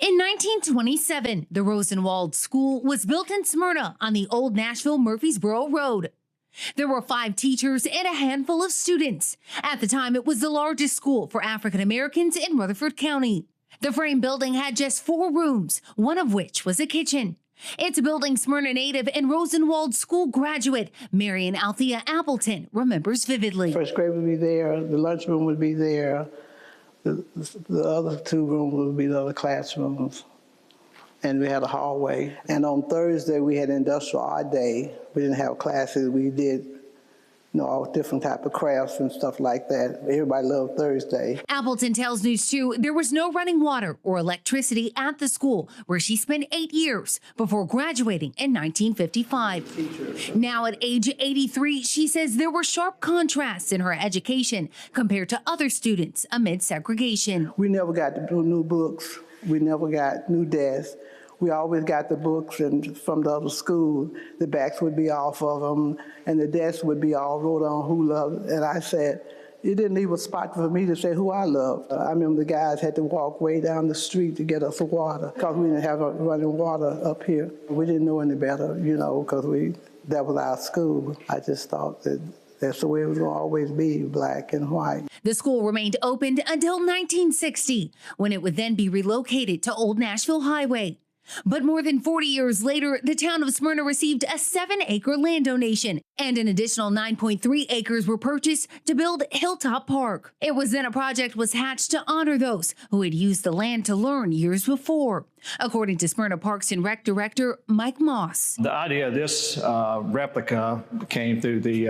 In 1927, the Rosenwald School was built in Smyrna on the old Nashville Murfreesboro Road. There were 5 teachers and a handful of students. At the time, it was the largest school for African Americans in Rutherford County. The frame building had just 4 rooms, one of which was a kitchen. It's a building Smyrna native and Rosenwald School graduate Marion Althea Appleton remembers vividly. First grade would be there, the lunchroom would be there, the other 2 rooms would be the other classrooms, and we had a hallway. And on Thursday, we had industrial art day. We didn't have classes. We did, all different type of crafts and stuff like that. Everybody loved Thursday. Appleton tells News 2 there was no running water or electricity at the school, where she spent 8 years before graduating in 1955. Now at age 83, she says there were sharp contrasts in her education compared to other students amid segregation. We never got new books. We never got new desks. We always got the books and from the other school. The backs would be off of them, and the desks would be all wrote on who loved. And I said, it didn't leave a spot for me to say who I loved. I remember the guys had to walk way down the street to get us water because we didn't have running water up here. We didn't know any better, because that was our school. I just thought that that's the way it was going to always be, black and white. The school remained open until 1960, when it would then be relocated to Old Nashville Highway. But more than 40 years later, the town of Smyrna received a 7-acre land donation, and an additional 9.3 acres were purchased to build Hilltop Park. It was then a project was hatched to honor those who had used the land to learn years before, according to Smyrna Parks and Rec Director Mike Moss. The idea of this replica came through the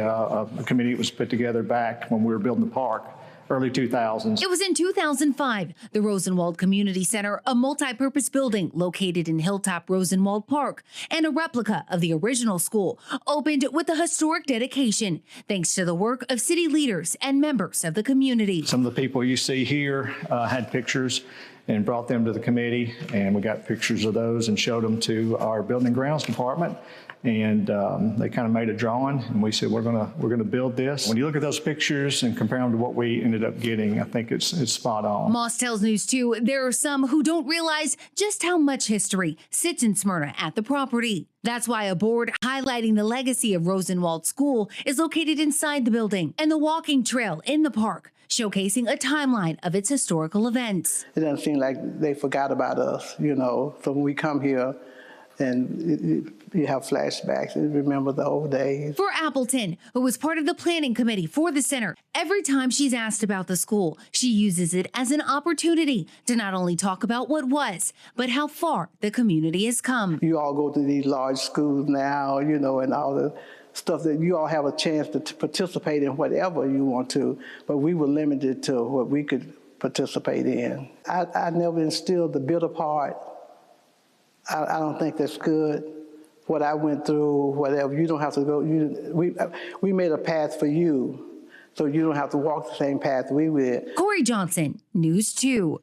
committee that was put together back when we were building the park. Early 2000s. It was in 2005. The Rosenwald Community Center, a multi-purpose building located in Hilltop Rosenwald Park, and a replica of the original school, opened with a historic dedication, thanks to the work of city leaders and members of the community. Some of the people you see here had pictures and brought them to the committee, and we got pictures of those and showed them to our building and grounds department. And they kind of made a drawing, and we said, we're gonna build this. When you look at those pictures and compare them to what we ended up getting, I think it's spot on. Moss tells News 2 there are some who don't realize just how much history sits in Smyrna at the property. That's why a board highlighting the legacy of Rosenwald School is located inside the building, and the walking trail in the park, showcasing a timeline of its historical events. It doesn't seem like they forgot about us, so when we come here, and you have flashbacks and remember the old days. For Appleton, who was part of the planning committee for the center, every time she's asked about the school, she uses it as an opportunity to not only talk about what was, but how far the community has come. You all go to these large schools now, and all the stuff that you all have a chance to participate in whatever you want to, but we were limited to what we could participate in. I never instilled the bitter part. I don't think that's good. What I went through, whatever, you don't have to go. We made a path for you, so you don't have to walk the same path we did. Corey Johnson, News 2.